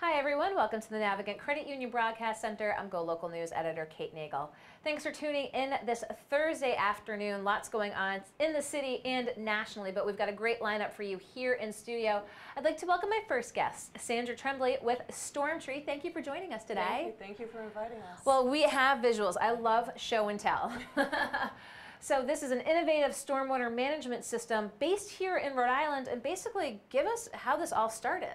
Hi everyone, welcome to the Navigant Credit Union Broadcast Center. I'm GoLocal News Editor Kate Nagel. Thanks for tuning in this Thursday afternoon. Lots going on in the city and nationally, but we've got a great lineup for you here in studio. I'd like to welcome my first guest, Sandra Tremblay with Stormtree. Thank you for joining us today. Thank you for inviting us. Well, we have visuals. I love show and tell. So this is an innovative stormwater management system based here in Rhode Island, and basically give us how this all started.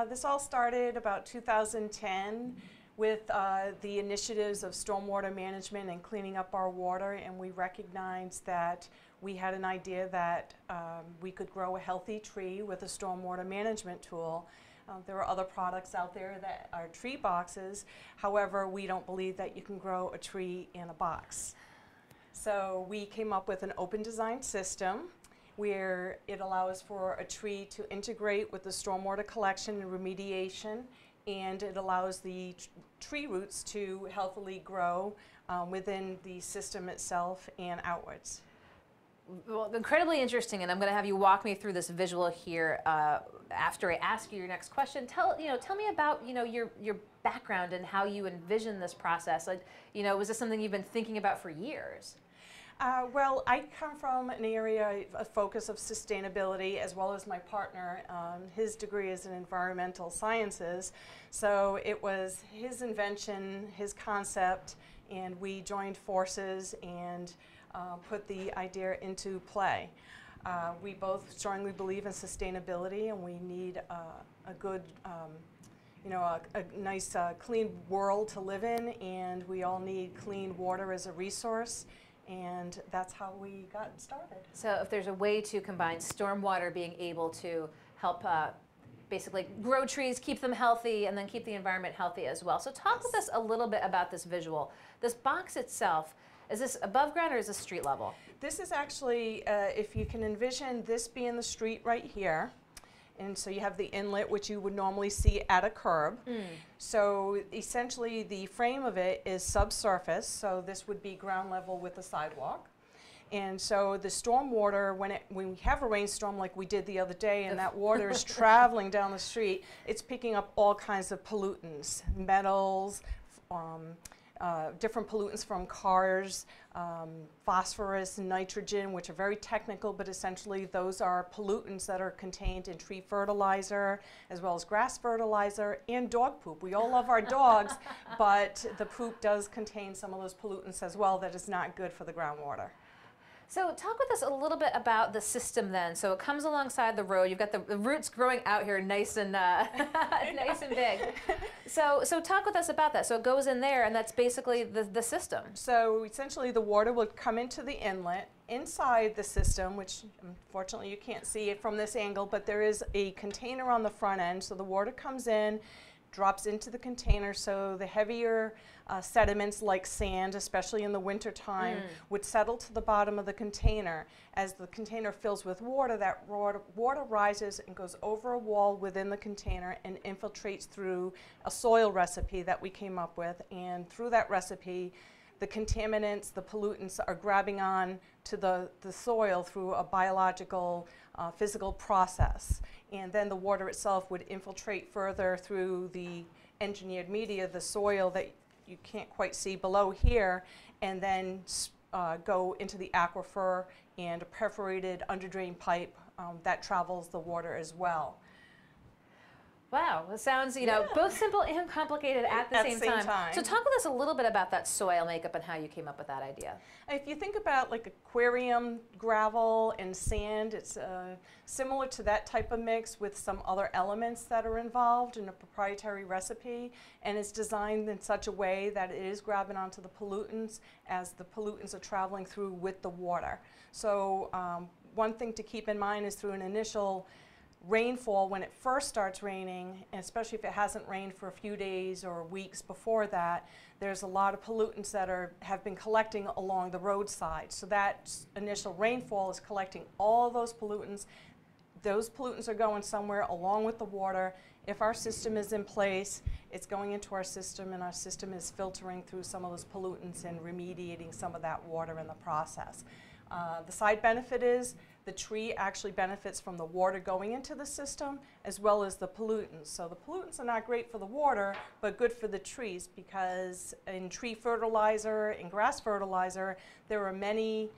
This all started about 2010 with the initiatives of stormwater management and cleaning up our water, and we recognized that we had an idea that we could grow a healthy tree with a stormwater management tool. There are other products out there that are tree boxes. However, we don't believe that you can grow a tree in a box. So we came up with an open design system where it allows for a tree to integrate with the stormwater collection and remediation, and it allows the tree roots to healthily grow within the system itself and outwards. Well, incredibly interesting, and I'm going to have you walk me through this visual here after I ask you your next question. Tell me about your background and how you envision this process. Like, was this something you've been thinking about for years? Well, I come from an area of focus of sustainability, as well as my partner. His degree is in environmental sciences, so it was his invention, his concept, and we joined forces and put the idea into play. We both strongly believe in sustainability, and we need a good a nice clean world to live in, and we all need clean water as a resource. And that's how we got started. So if there's a way to combine stormwater being able to help basically grow trees, keep them healthy, and then keep the environment healthy as well. So talk with us a little bit about this visual. This box itself, is this above ground or is this street level? This is actually, if you can envision this being the street right here. And so you have the inlet, which you would normally see at a curb. So essentially the frame of it is subsurface, so this would be ground level with the sidewalk. And so the storm water, when we have a rainstorm like we did the other day, and that water is traveling down the street, it's picking up all kinds of pollutants, metals, different pollutants from cars, phosphorus, nitrogen, which are very technical, but essentially those are pollutants that are contained in tree fertilizer, as well as grass fertilizer, and dog poop. We all love our dogs, but the poop does contain some of those pollutants as well that is not good for the groundwater. So talk with us a little bit about the system then. So it comes alongside the road. You've got the roots growing out here nice and nice and big. So talk with us about that. So it goes in there, and that's basically the system. So essentially the water will come into the inlet. Inside the system, which unfortunately you can't see it from this angle, but there is a container on the front end. So the water comes in, drops into the container, so the heavier sediments like sand, especially in the winter time, would settle to the bottom of the container. As the container fills with water, that water rises and goes over a wall within the container and infiltrates through a soil recipe that we came up with, and through that recipe the contaminants, the pollutants are grabbing on to the soil through a biological, physical process. And then the water itself would infiltrate further through the engineered media, the soil that you can't quite see below here, and then go into the aquifer and a perforated underdrain pipe that travels the water as well. Wow, it sounds, both simple and complicated at the same time. So talk with us a little bit about that soil makeup and how you came up with that idea. If you think about like aquarium gravel and sand, it's similar to that type of mix with some other elements that are involved in a proprietary recipe, and it's designed in such a way that it is grabbing onto the pollutants as the pollutants are traveling through with the water. So one thing to keep in mind is through an initial rainfall, when it first starts raining, and especially if it hasn't rained for a few days or weeks before that, there's a lot of pollutants that have been collecting along the roadside. So that initial rainfall is collecting all those pollutants. Those pollutants are going somewhere along with the water. If our system is in place, it's going into our system, and our system is filtering through some of those pollutants and remediating some of that water in the process. The side benefit is The tree actually benefits from the water going into the system as well as the pollutants. So the pollutants are not great for the water, but good for the trees, because in tree fertilizer and grass fertilizer, there are many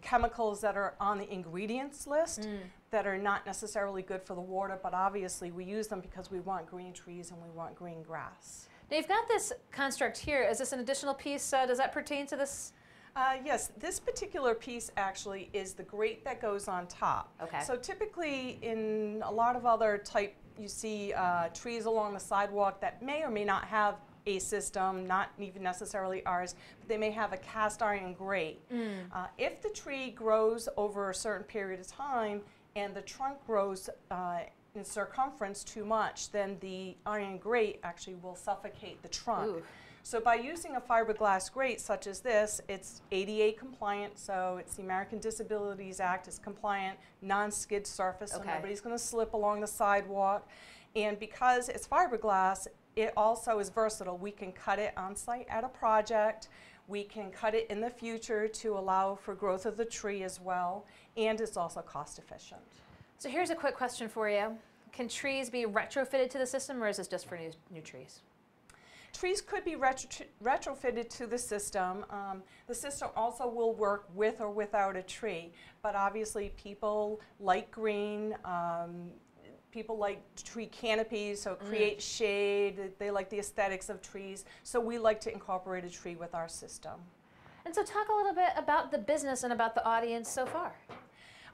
chemicals that are on the ingredients list that are not necessarily good for the water, but obviously we use them because we want green trees and we want green grass. Now you've got this construct here. Is this an additional piece? Does that pertain to this? Yes, this particular piece actually is the grate that goes on top. Okay. So typically in a lot of other type, you see trees along the sidewalk that may or may not have a system, not even necessarily ours, but they may have a cast iron grate. If the tree grows over a certain period of time and the trunk grows in circumference too much, then the iron grate actually will suffocate the trunk. Ooh. So by using a fiberglass grate such as this, it's ADA compliant, so it's the American Disabilities Act, it's compliant, non-skid surface, so nobody's going to slip along the sidewalk. And because it's fiberglass, it also is versatile. We can cut it on site at a project. We can cut it in the future to allow for growth of the tree as well, and it's also cost efficient. So here's a quick question for you. Can trees be retrofitted to the system, or is this just for new trees? Trees could be retrofitted to the system. The system also will work with or without a tree, but obviously people like green, people like tree canopies, so it creates shade. They like the aesthetics of trees, so we like to incorporate a tree with our system. And so talk a little bit about the business and about the audience so far.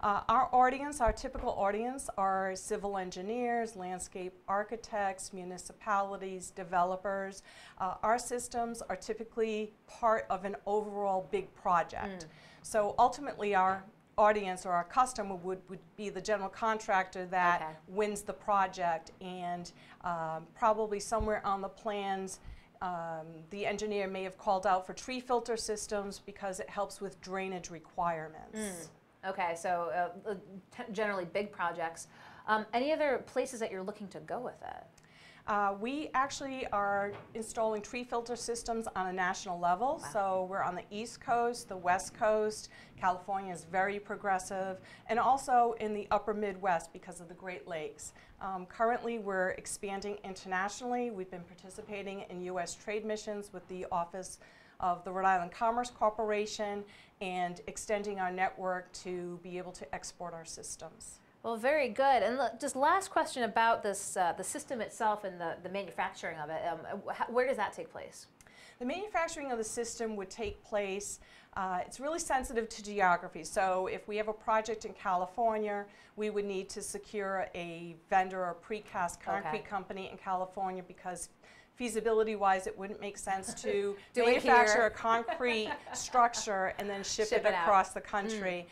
Our audience, our typical audience, are civil engineers, landscape architects, municipalities, developers. Our systems are typically part of an overall big project. So ultimately our audience or our customer would be the general contractor that wins the project, and probably somewhere on the plans the engineer may have called out for tree filter systems because it helps with drainage requirements. Okay, so generally big projects. Any other places that you're looking to go with it? We actually are installing tree filter systems on a national level. Wow. So we're on the East Coast, the West Coast. California is very progressive, and also in the upper Midwest because of the Great Lakes. Currently we're expanding internationally. We've been participating in U.S. trade missions with the Office of the Rhode Island Commerce Corporation and extending our network to be able to export our systems. Well, very good. And look, just last question about this, the system itself and the manufacturing of it. Where does that take place? The manufacturing of the system would take place, it's really sensitive to geography. So if we have a project in California, we would need to secure a vendor or precast concrete company in California, because feasibility-wise, it wouldn't make sense to manufacture a concrete structure and then ship it across the country.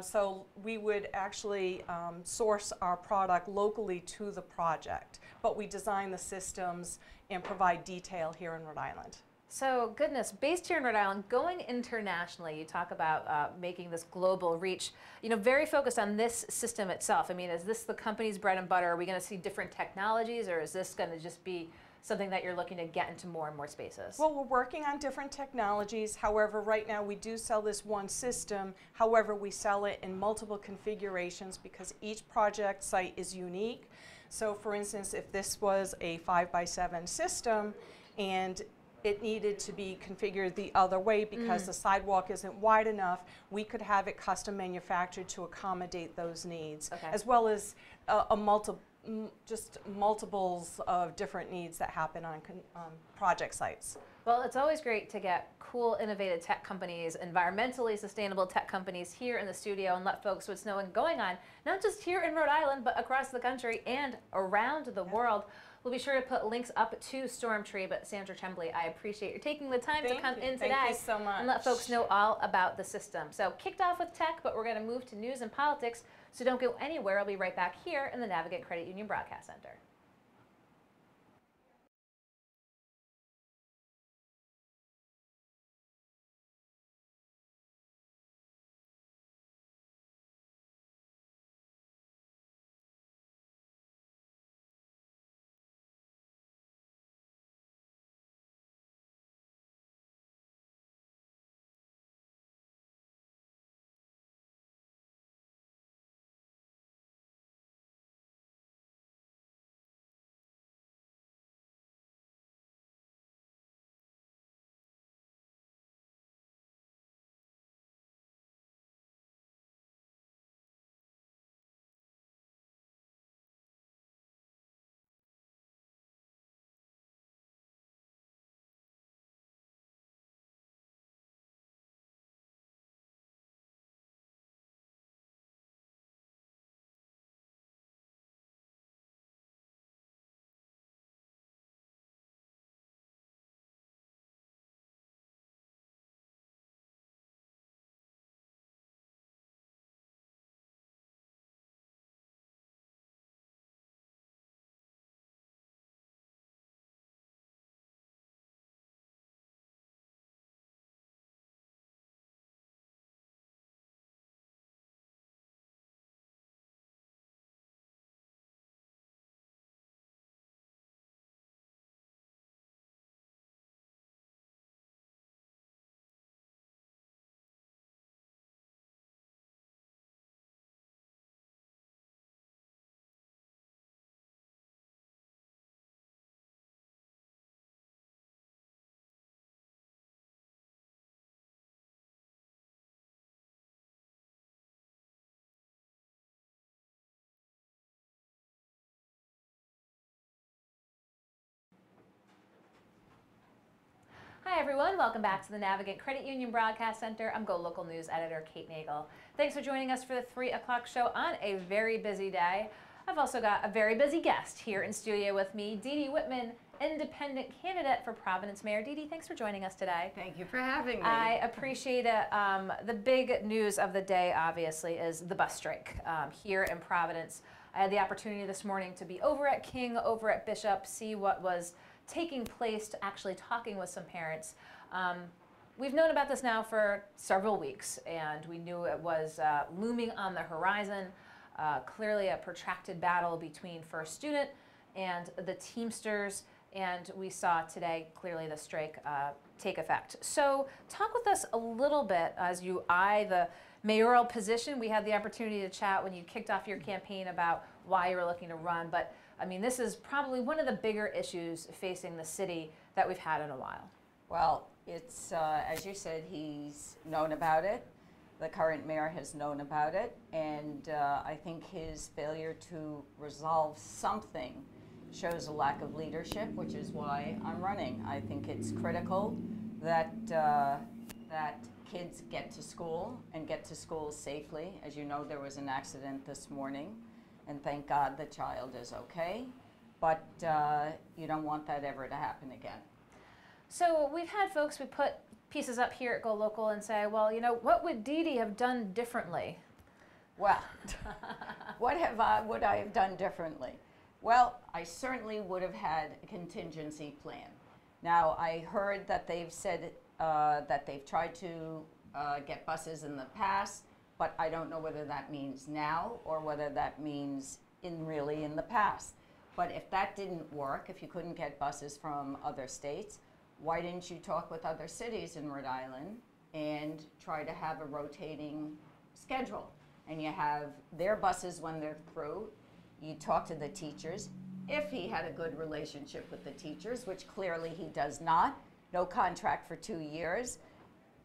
So we would actually source our product locally to the project, but we design the systems and provide detail here in Rhode Island. So, goodness, based here in Rhode Island, going internationally, you talk about making this global reach, you know, very focused on this system itself. I mean, is this the company's bread and butter? Are we going to see different technologies, or is this going to just be something that you're looking to get into more and more spaces? Well, we're working on different technologies. However, right now we do sell this one system. However, we sell it in multiple configurations because each project site is unique. So for instance, if this was a 5x7 system and it needed to be configured the other way because the sidewalk isn't wide enough, we could have it custom manufactured to accommodate those needs, as well as just multiples of different needs that happen on project sites. Well, it's always great to get cool, innovative tech companies, environmentally sustainable tech companies here in the studio and let folks know what's going on, not just here in Rhode Island, but across the country and around the world. We'll be sure to put links up to Stormtree, but Sandra Tremblay, I appreciate you taking the time to come in today. Thank you so much. And let folks know all about the system. So kicked off with tech, but we're going to move to news and politics, so don't go anywhere. I'll be right back here in the Navigant Credit Union Broadcast Center. everyone. Welcome back to the Navigant Credit Union Broadcast Center. I'm GoLocal News Editor Kate Nagel. Thanks for joining us for the 3 o'clock show on a very busy day. I've also got a very busy guest here in studio with me, Dee Dee Whitman, independent candidate for Providence Mayor. Dee Dee, thanks for joining us today. Thank you for having me. I appreciate it. The big news of the day, obviously, is the bus strike here in Providence. I had the opportunity this morning to be over at King, over at Bishop, see what was taking place, to actually talking with some parents. We've known about this now for several weeks, and we knew it was looming on the horizon. Clearly a protracted battle between First Student and the Teamsters, and we saw today clearly the strike take effect. So talk with us a little bit as you eye the mayoral position. We had the opportunity to chat when you kicked off your campaign about why you were looking to run, but I mean, this is probably one of the bigger issues facing the city that we've had in a while. Well, it's, as you said, he's known about it. The current mayor has known about it, and I think his failure to resolve something shows a lack of leadership, which is why I'm running. I think it's critical that that kids get to school and get to school safely. As you know, there was an accident this morning, and thank God the child is okay, but you don't want that ever to happen again. So we've had folks, we put pieces up here at GoLocal and say, well, you know, what would Dee Dee have done differently? Well, would I have done differently? Well, I certainly would have had a contingency plan. Now, I heard that they've said that they've tried to get buses in the past, but I don't know whether that means now or whether that means really in the past. But if that didn't work, if you couldn't get buses from other states, why didn't you talk with other cities in Rhode Island and try to have a rotating schedule? And you have their buses when they're through. You talk to the teachers. If he had a good relationship with the teachers, which clearly he does not, no contract for 2 years.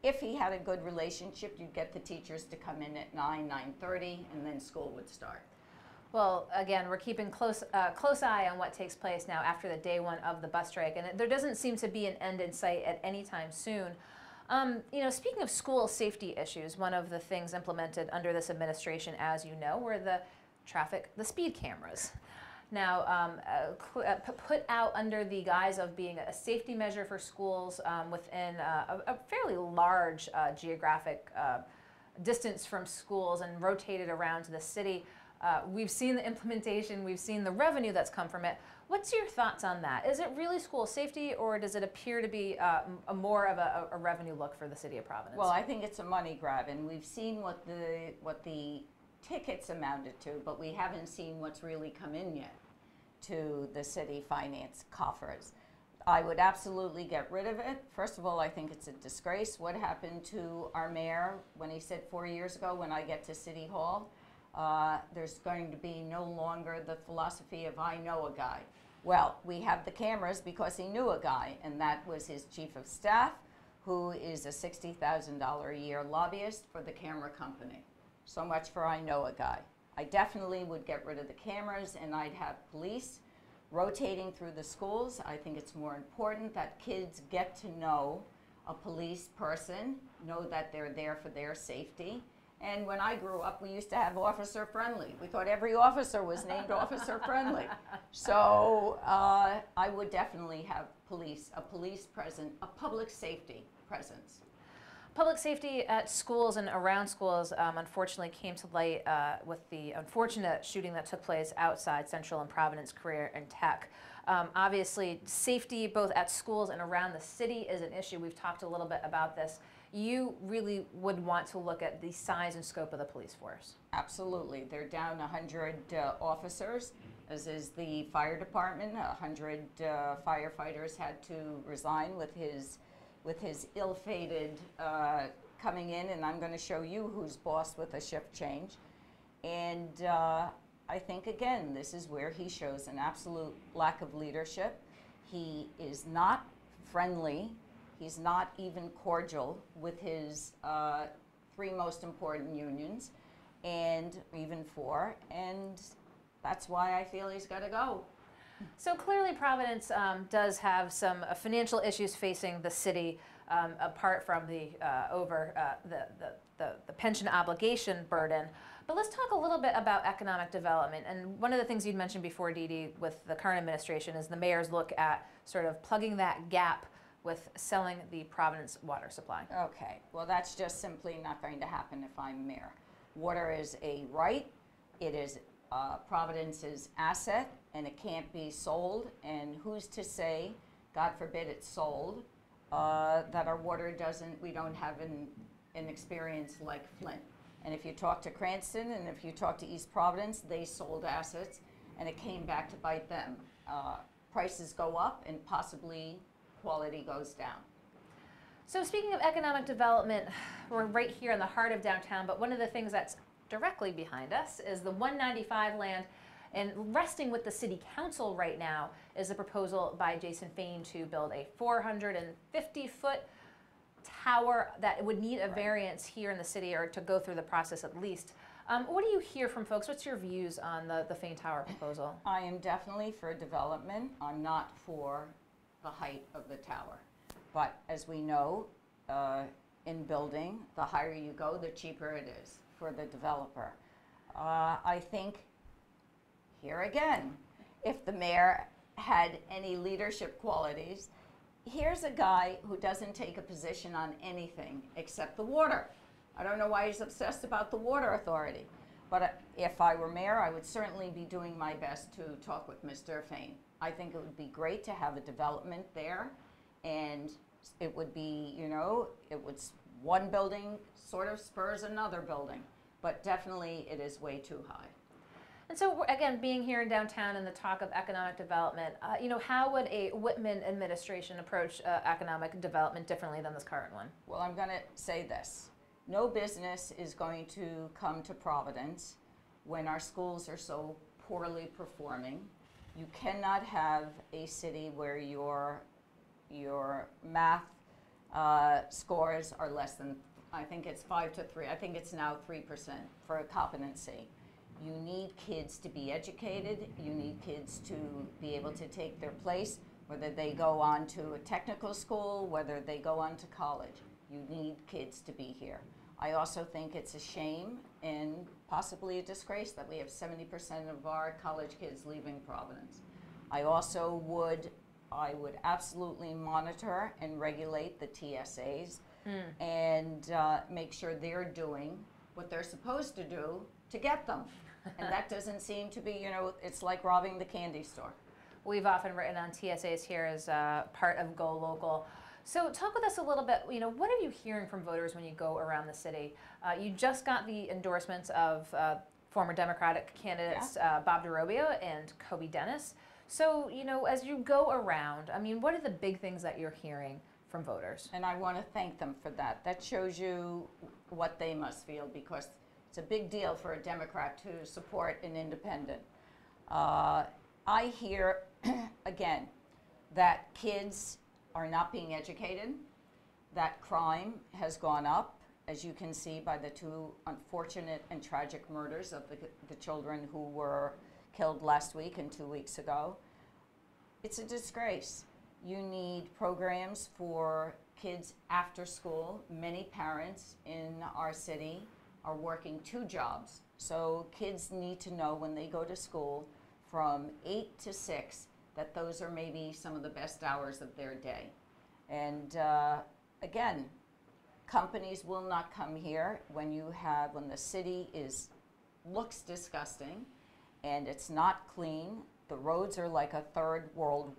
If he had a good relationship, you'd get the teachers to come in at 9:30, and then school would start. Well, again, we're keeping close eye on what takes place now after the day one of the bus strike, and there doesn't seem to be an end in sight at any time soon. You know, speaking of school safety issues, one of the things implemented under this administration, as you know, were the speed cameras. Now, put out under the guise of being a safety measure for schools within a fairly large geographic distance from schools and rotated around to the city. We've seen the implementation, we've seen the revenue that's come from it. What's your thoughts on that? Is it really school safety, or does it appear to be more of a revenue look for the city of Providence? Well, I think it's a money grab, and we've seen what the tickets amounted to, but we haven't seen what's really come in yet to the city finance coffers. I would absolutely get rid of it. First of all, I think it's a disgrace. What happened to our mayor when he said 4 years ago, when I get to City Hall, there's going to be no longer the philosophy of I know a guy. Well, we have the cameras because he knew a guy, and that was his chief of staff, who is a $60,000 a year lobbyist for the camera company. So much for I know a guy. I definitely would get rid of the cameras, and I'd have police rotating through the schools. I think it's more important that kids get to know a police person, know that they're there for their safety. And when I grew up, we used to have Officer Friendly. We thought every officer was named Officer Friendly. So I would definitely have a police presence, a public safety presence. Public safety at schools and around schools unfortunately came to light with the unfortunate shooting that took place outside Central and Providence Career and Tech. Obviously, safety both at schools and around the city is an issue. We've talked a little bit about this. You really would want to look at the size and scope of the police force. Absolutely. They're down 100 officers, as is the fire department. 100 firefighters had to resign with his ill-fated coming in, and I'm going to show you who's boss with a shift change. And I think, again, this is where he shows an absolute lack of leadership. He is not friendly. He's not even cordial with his 3 most important unions, and even 4, and that's why I feel he's got to go. So clearly Providence does have some financial issues facing the city, apart from the pension obligation burden. But let's talk a little bit about economic development. And one of the things you'd mentioned before, Dee Dee, with the current administration is the mayor's look at sort of plugging that gap with selling the Providence water supply. Okay, well, that's just simply not going to happen if I'm mayor. Water is a right. It is Providence's asset, and it can't be sold. And who's to say, God forbid it's sold, that our water we don't have an experience like Flint. And if you talk to Cranston and if you talk to East Providence, they sold assets and it came back to bite them. Prices go up and possibly quality goes down. So speaking of economic development, we're right here in the heart of downtown, but one of the things that's directly behind us is the 195 land, and resting with the city council right now is a proposal by Jason Fain to build a 450-foot tower that would need a variance here in the city, or to go through the process at least. What do you hear from folks? What's your views on the Fain Tower proposal? I am definitely for development. I'm not for the height of the tower. But as we know, in building, the higher you go, the cheaper it is for the developer. I think, here again, if the mayor had any leadership qualities, here's a guy who doesn't take a position on anything except the water. I don't know why he's obsessed about the water authority. But if I were mayor, I would certainly be doing my best to talk with Mr. Fain. I think it would be great to have a development there, and it would be, one building sort of spurs another building, but definitely it is way too high. And so, again, being here in downtown and the talk of economic development, how would a Whitman administration approach economic development differently than this current one? Well, I'm going to say this. No business is going to come to Providence when our schools are so poorly performing. You cannot have a city where your math scores are less than, I think it's 5 to 3. I think it's now 3% for a competency. You need kids to be educated. You need kids to be able to take their place, whether they go on to a technical school, whether they go on to college. You need kids to be here. I also think it's a shame and possibly a disgrace that we have 70% of our college kids leaving Providence. I would absolutely monitor and regulate the TSAs and make sure they're doing what they're supposed to do to get them. And that doesn't seem to be, it's like robbing the candy store. We've often written on TSAs here as part of GoLocal. So talk with us a little bit, what are you hearing from voters when you go around the city? You just got the endorsements of former Democratic candidates Bob DeRobio and Kobe Dennis. So, as you go around, what are the big things that you're hearing from voters? And I want to thank them for that. That shows you what they must feel, because it's a big deal for a Democrat to support an independent. I hear, again, that kids are not being educated, that crime has gone up, as you can see by the 2 unfortunate and tragic murders of the children who were killed last week and 2 weeks ago. It's a disgrace. You need programs for kids after school. Many parents in our city are working 2 jobs. So kids need to know when they go to school from 8 to 6 that those are maybe some of the best hours of their day. And again, companies will not come here when the city looks disgusting and it's not clean. The roads are like a third world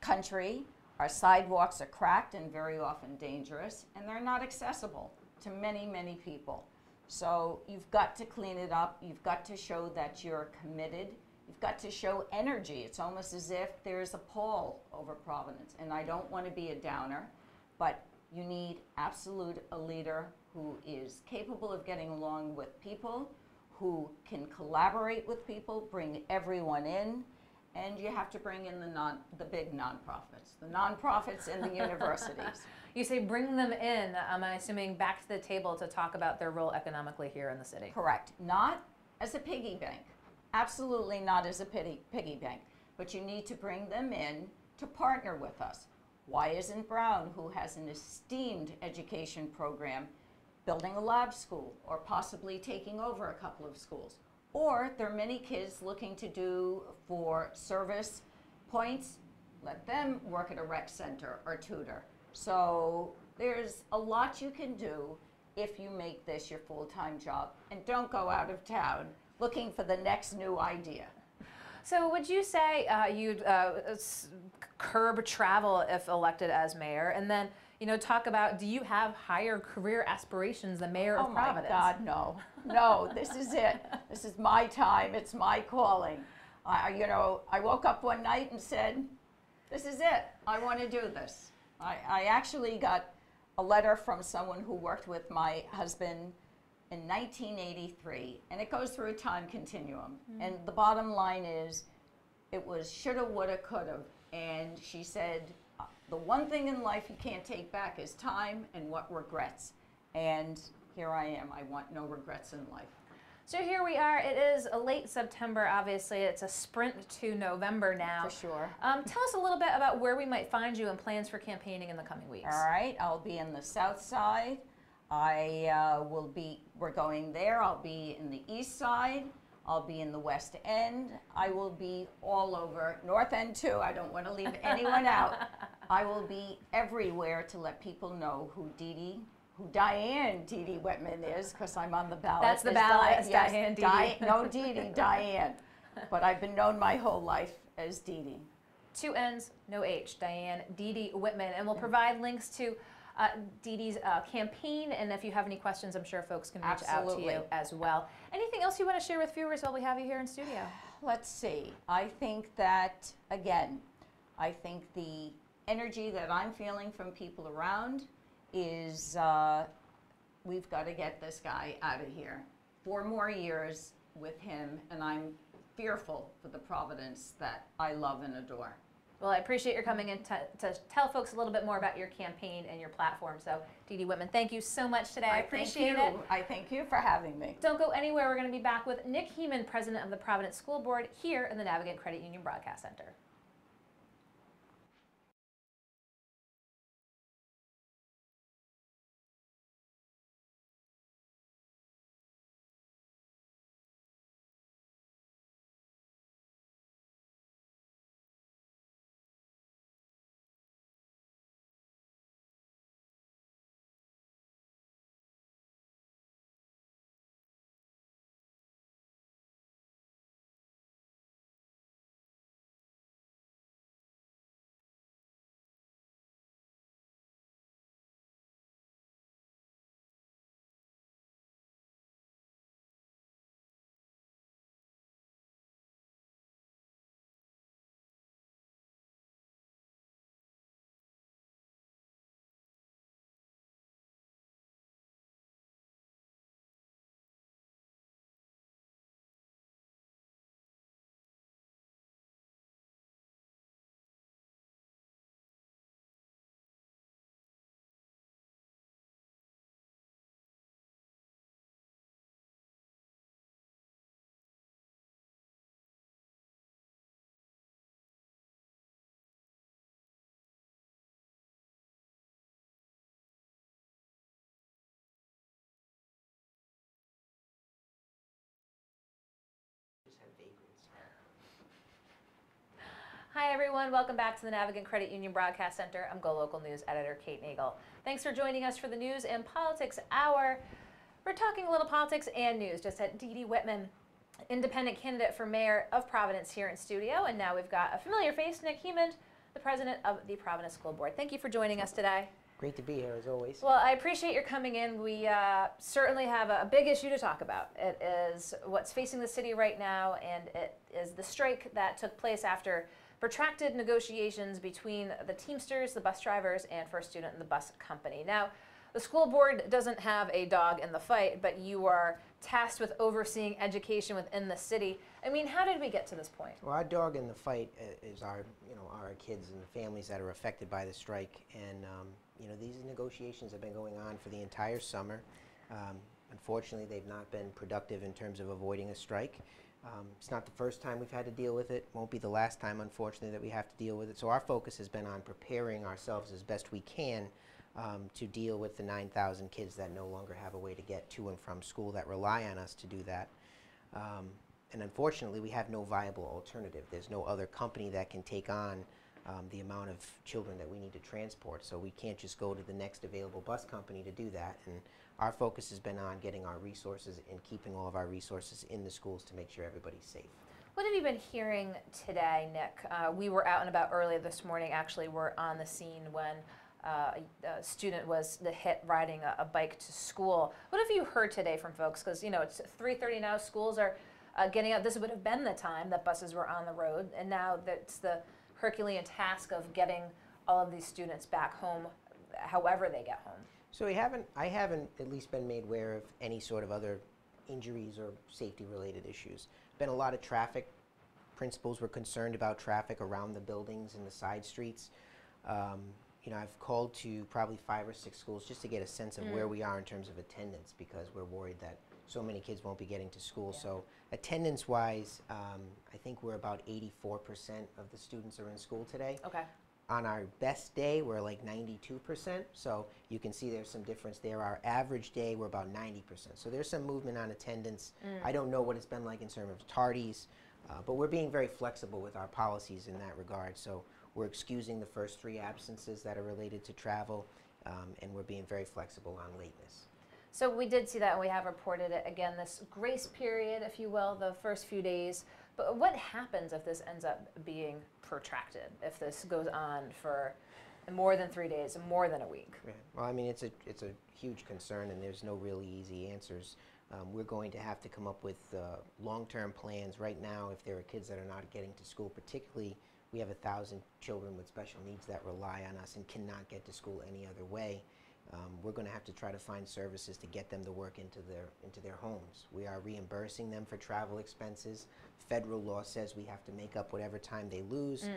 country. Our sidewalks are cracked and very often dangerous, and they're not accessible to many, many people. So you've got to clean it up. You've got to show that you're committed. You've got to show energy. It's almost as if there's a pall over Providence. And I don't want to be a downer, but you need a leader who is capable of getting along with people, who can collaborate with people, bring everyone in, and you have to bring in the big nonprofits, the nonprofits and the universities. You say bring them in, I'm assuming back to the table to talk about their role economically here in the city. Correct. Not as a piggy bank. Absolutely not as a piggy bank. but you need to bring them in to partner with us. Why isn't Brown, who has an esteemed education program, building a lab school or possibly taking over a couple of schools? Or there are many kids looking to do for service points, let them work at a rec center or tutor. So there's a lot you can do if you make this your full-time job, and don't go out of town looking for the next new idea. So would you say you'd curb travel if elected as mayor? And then, you know, talk about, do you have higher career aspirations than mayor of Providence? Oh my God, no. No, this is it. This is my time. It's my calling. You know, I woke up one night and said, this is it. I want to do this. I actually got a letter from someone who worked with my husband in 1983, and it goes through a time continuum. And the bottom line is, it was shoulda, woulda, coulda. And she said, the one thing in life you can't take back is time and what regrets. And here I am. I want no regrets in life. So here we are. It is a late September, obviously. It's a sprint to November now. For sure. Tell us a little bit about where we might find you and plans for campaigning in the coming weeks. All right. I'll be in the South Side. We're going there. I'll be in the East Side. I'll be in the West End. I will be all over. North End too. I don't want to leave anyone out. I will be everywhere to let people know who Diane Dee Whitman is, because I'm on the ballot. That's the ballot, as yes, Diane Dee. No Dee, Diane. But I've been known my whole life as Dee Dee. 2 N's, no H, Diane Dee Whitman. And we'll provide links to Dee Dee's campaign, and if you have any questions, I'm sure folks can reach out to you as well. Anything else you want to share with viewers while we have you here in studio? Let's see. I think that, again, I think the energy that I'm feeling from people around is we've got to get this guy out of here. 4 more years with him, and I'm fearful for the Providence that I love and adore. Well, I appreciate your coming in to tell folks a little bit more about your campaign and your platform. So, Dee Dee Whitman, thank you so much today. I appreciate it. I thank you for having me. Don't go anywhere. We're going to be back with Nick Heeman, president of the Providence School Board, here in the Navigant Credit Union Broadcast Center. Hi everyone, welcome back to the Navigant Credit Union Broadcast Center. I'm GoLocal News editor Kate Nagel. Thanks for joining us for the News and Politics Hour. We're talking a little politics and news. Just had Dee Dee Whitman, independent candidate for mayor of Providence, here in studio. And now we've got a familiar face, Nick Heeman, the president of the Providence School Board. Thank you for joining us today. Great to be here, as always. Well, I appreciate your coming in. We certainly have a big issue to talk about. It is what's facing the city right now, and it is the strike that took place after protracted negotiations between the Teamsters, the bus drivers, and First Student and the bus company. Now, the school board doesn't have a dog in the fight, but you are tasked with overseeing education within the city. I mean, how did we get to this point? Well, our dog in the fight is our kids and the families that are affected by the strike. And these negotiations have been going on for the entire summer. Unfortunately, they've not been productive in terms of avoiding a strike. It's not the first time we've had to deal with it. Won't be the last time, unfortunately, that we have to deal with it. So our focus has been on preparing ourselves as best we can to deal with the 9,000 kids that no longer have a way to get to and from school, that rely on us to do that. And unfortunately, we have no viable alternative. There's no other company that can take on the amount of children that we need to transport. So we can't just go to the next available bus company to do that. And our focus has been on getting our resources and keeping all of our resources in the schools to make sure everybody's safe. What have you been hearing today, Nick? We were out and about early this morning. Actually, we're on the scene when a student was hit riding a bike to school. What have you heard today from folks? Because, you know, it's 3:30 now. Schools are getting out. This would have been the time that buses were on the road, and now that's the Herculean task of getting all of these students back home, however they get home. So I haven't at least been made aware of any sort of other injuries or safety-related issues. Been a lot of traffic. Principals were concerned about traffic around the buildings and the side streets. You know, I've called to probably 5 or 6 schools just to get a sense of where we are in terms of attendance, because we're worried that so many kids won't be getting to school. Yeah. So attendance-wise, I think we're about 84% of the students are in school today. Okay. On our best day, we're like 92%, so you can see there's some difference there. Our average day, we're about 90%. So there's some movement on attendance. I don't know what it's been like in terms of tardies, but we're being very flexible with our policies in that regard. So we're excusing the first 3 absences that are related to travel, and we're being very flexible on lateness. So we did see that, and we have reported it again, this grace period, if you will, the first few days. But what happens if this ends up being protracted, if this goes on for more than 3 days, more than a week? Yeah. Well, I mean, it's a huge concern, and there's no really easy answers. We're going to have to come up with long-term plans. Right now, if there are kids that are not getting to school, particularly we have 1,000 children with special needs that rely on us and cannot get to school any other way. We're going to have to try to find services to get them to work into their homes. We are reimbursing them for travel expenses. Federal law says we have to make up whatever time they lose.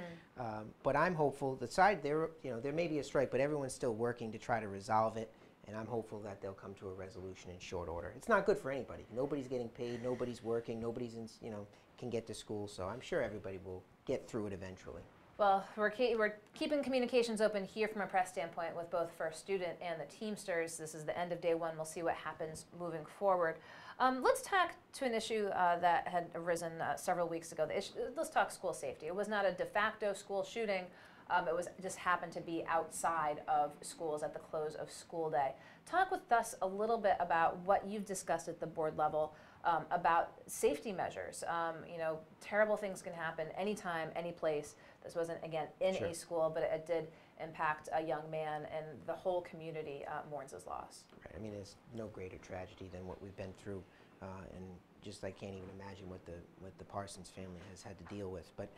But I'm hopeful. There may be a strike, but everyone's still working to try to resolve it. And I'm hopeful that they'll come to a resolution in short order. It's not good for anybody. Nobody's getting paid. Nobody's working. Nobody's can get to school. So I'm sure everybody will get through it eventually. Well, we're keeping communications open here from a press standpoint with both First Student and the Teamsters. This is the end of day one. We'll see what happens moving forward. Let's talk to an issue that had arisen several weeks ago. Let's talk school safety. It was not a de facto school shooting. It was just happened to be outside of schools at the close of school day. Talk with us a little bit about what you've discussed at the board level about safety measures. You know, terrible things can happen anytime, any place. This wasn't, again, in Sure. a school, but it did impact a young man, and the whole community mourns his loss. Right. I mean, there's no greater tragedy than what we've been through, and just I can't even imagine what the Parsons family has had to deal with. But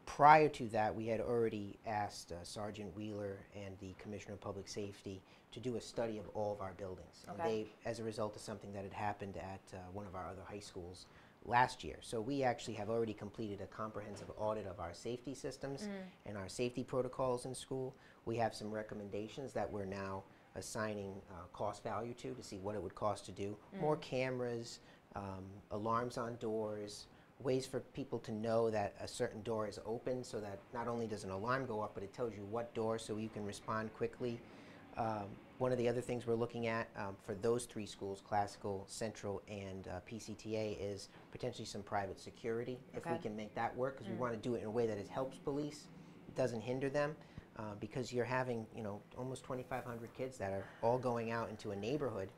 prior to that, we had already asked Sergeant Wheeler and the Commissioner of Public Safety to do a study of all of our buildings. Okay. And they, as a result of something that had happened at one of our other high schools last year. So we actually have already completed a comprehensive audit of our safety systems and our safety protocols in school. We have some recommendations that we're now assigning cost value to see what it would cost to do. More cameras, alarms on doors, ways for people to know that a certain door is open, so that not only does an alarm go off, but it tells you what door so you can respond quickly. One of the other things we're looking at for those 3 schools, Classical, Central, and PCTA, is potentially some private security, if we can make that work, because we want to do it in a way that it helps police, it doesn't hinder them, because you're having, almost 2,500 kids that are all going out into a neighborhood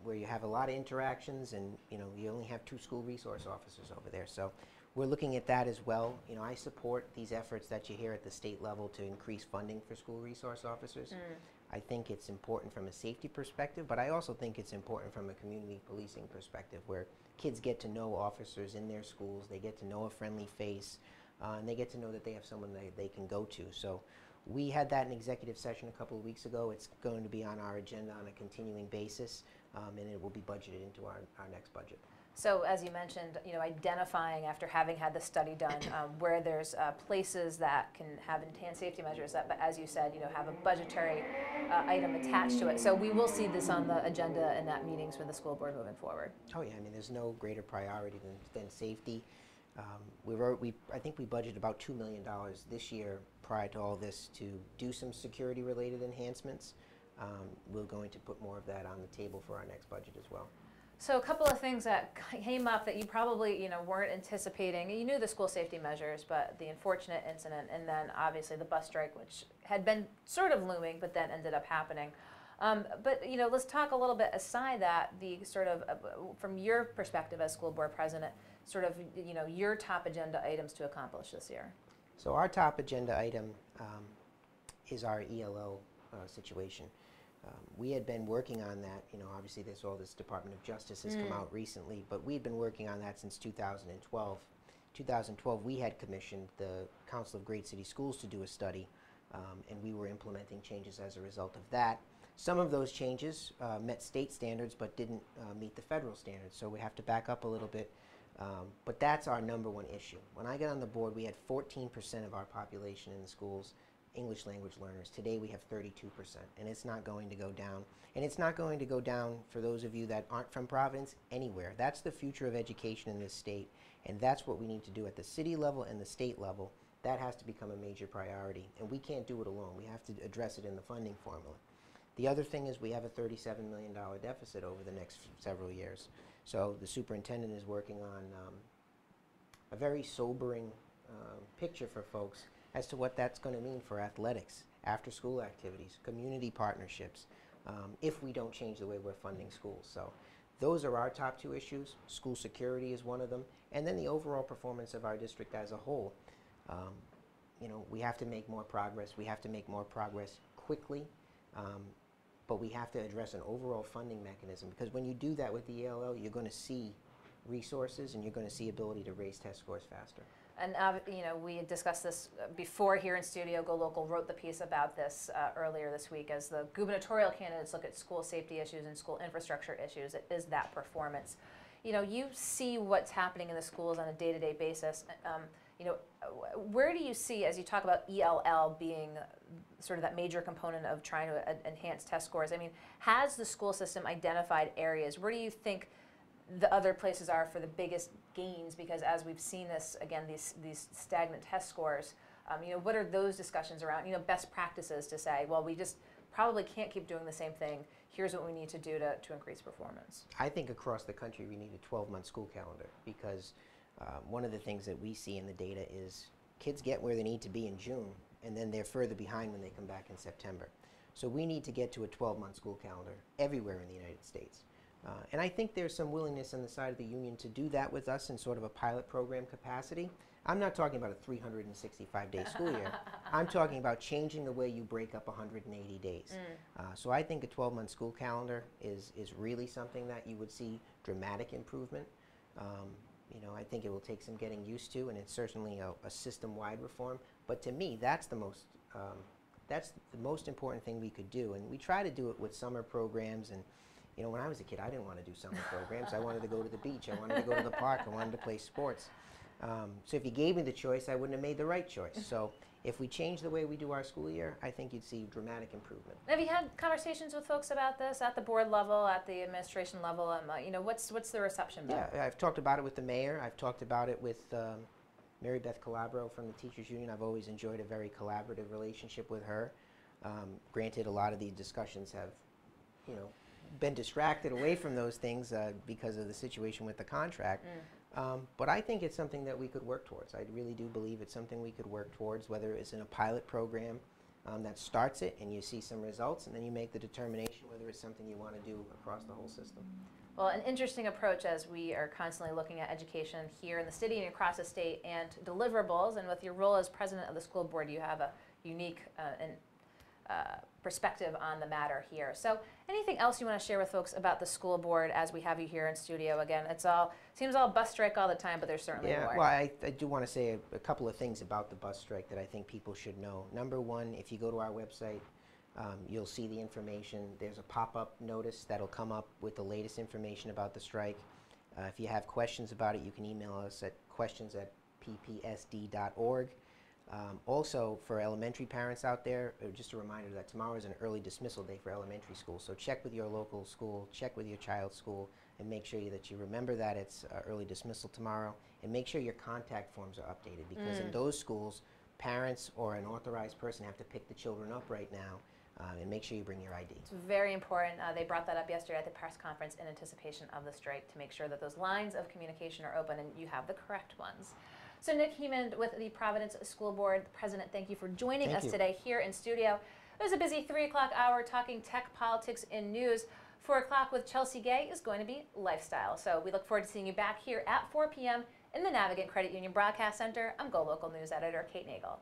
where you have a lot of interactions, and you only have 2 school resource officers over there. So we're looking at that as well. I support these efforts that you hear at the state level to increase funding for school resource officers. I think it's important from a safety perspective, but I also think it's important from a community policing perspective, where kids get to know officers in their schools, they get to know a friendly face, and they get to know that they have someone they can go to. So we had that in executive session a couple of weeks ago. It's going to be on our agenda on a continuing basis, and it will be budgeted into our next budget. So as you mentioned, identifying after having had the study done where there's places that can have enhanced safety measures that, but as you said, have a budgetary item attached to it. So we will see this on the agenda in that meetings with the school board moving forward. Oh yeah, I mean, there's no greater priority than safety. I think we budgeted about $2 million this year prior to all this to do some security-related enhancements. We're going to put more of that on the table for our next budget as well. So a couple of things that came up that you probably weren't anticipating. You knew the school safety measures, but the unfortunate incident, and then obviously the bus strike, which had been sort of looming, but then ended up happening. But let's talk a little bit aside that, the sort of from your perspective as school board president, sort of your top agenda items to accomplish this year. So our top agenda item is our ELO situation. We had been working on that, obviously there's all this Department of Justice has come out recently, but we've been working on that since 2012. 2012, we had commissioned the Council of Great City Schools to do a study, and we were implementing changes as a result of that. Some of those changes met state standards, but didn't meet the federal standards, so we have to back up a little bit. But that's our number one issue. When I got on the board, we had 14% of our population in the schools English language learners. Today we have 32%, and it's not going to go down. And it's not going to go down, for those of you that aren't from Providence, anywhere. That's the future of education in this state, and that's what we need to do at the city level and the state level. That has to become a major priority, and we can't do it alone. We have to address it in the funding formula. The other thing is we have a $37 million deficit over the next several years. So the superintendent is working on a very sobering picture for folks as to what that's going to mean for athletics, after-school activities, community partnerships, if we don't change the way we're funding schools. So those are our top two issues. School security is one of them, and then the overall performance of our district as a whole. We have to make more progress. We have to make more progress quickly, but we have to address an overall funding mechanism, because when you do that with the ELL, you're going to see resources and you're going to see ability to raise test scores faster. And we had discussed this before here in studio. GoLocal wrote the piece about this earlier this week. As the gubernatorial candidates look at school safety issues and school infrastructure issues, it is that performance. You see what's happening in the schools on a day-to-day basis. Where do you see, as you talk about ELL being sort of that major component of trying to enhance test scores, I mean, has the school system identified areas? Where do you think the other places are for the biggest gains? Because as we've seen this, again, these stagnant test scores, what are those discussions around, best practices to say, well, we just probably can't keep doing the same thing. Here's what we need to do to increase performance. I think across the country we need a 12-month school calendar, because one of the things that we see in the data is kids get where they need to be in June, and then they're further behind when they come back in September. So we need to get to a 12-month school calendar everywhere in the United States. And I think there's some willingness on the side of the union to do that with us in sort of a pilot program capacity. I'm not talking about a 365-day school year. I'm talking about changing the way you break up 180 days. So I think a 12-month school calendar is really something that you would see dramatic improvement. I think it will take some getting used to, and it's certainly a system-wide reform. But to me, that's the most important thing we could do. And we try to do it with summer programs. And when I was a kid, I didn't want to do summer programs. I wanted to go to the beach. I wanted to go to the park. I wanted to play sports. So if you gave me the choice, I wouldn't have made the right choice. So if we change the way we do our school year, I think you'd see dramatic improvement. Have you had conversations with folks about this at the board level, at the administration level? What's the reception been? Yeah, I've talked about it with the mayor. I've talked about it with Mary Beth Calabro from the Teachers Union. I've always enjoyed a very collaborative relationship with her. Granted, a lot of these discussions have, been distracted away from those things because of the situation with the contract. But I think it's something that we could work towards. I really do believe it's something we could work towards, whether it's in a pilot program that starts it and you see some results, and then you make the determination whether it's something you want to do across the whole system. Well, an interesting approach, as we are constantly looking at education here in the city and across the state, and deliverables. And with your role as president of the school board, you have a unique perspective on the matter here. So anything else you want to share with folks about the school board as we have you here in studio? Again, seems all bus strike all the time, but there's certainly more. Well, I do want to say a couple of things about the bus strike that I think people should know. Number one, if you go to our website, you'll see the information. There's a pop-up notice that'll come up with the latest information about the strike. If you have questions about it, you can email us at questions@ppsd.org. Also, for elementary parents out there, just a reminder that tomorrow is an early dismissal day for elementary school. So check with your local school, check with your child's school, and make sure that you remember that it's early dismissal tomorrow. And make sure your contact forms are updated, because in those schools, parents or an authorized person have to pick the children up right now. And make sure you bring your ID. It's very important. They brought that up yesterday at the press conference in anticipation of the strike, to make sure that those lines of communication are open and you have the correct ones. So Nick Heeman with the Providence School Board President, thank you for joining us today here in studio. It was a busy 3 o'clock hour talking tech, politics, and news. 4 o'clock with Chelsea Gay is going to be lifestyle. So we look forward to seeing you back here at 4 p.m. in the Navigant Credit Union Broadcast Center. I'm GoLocal News Editor Kate Nagel.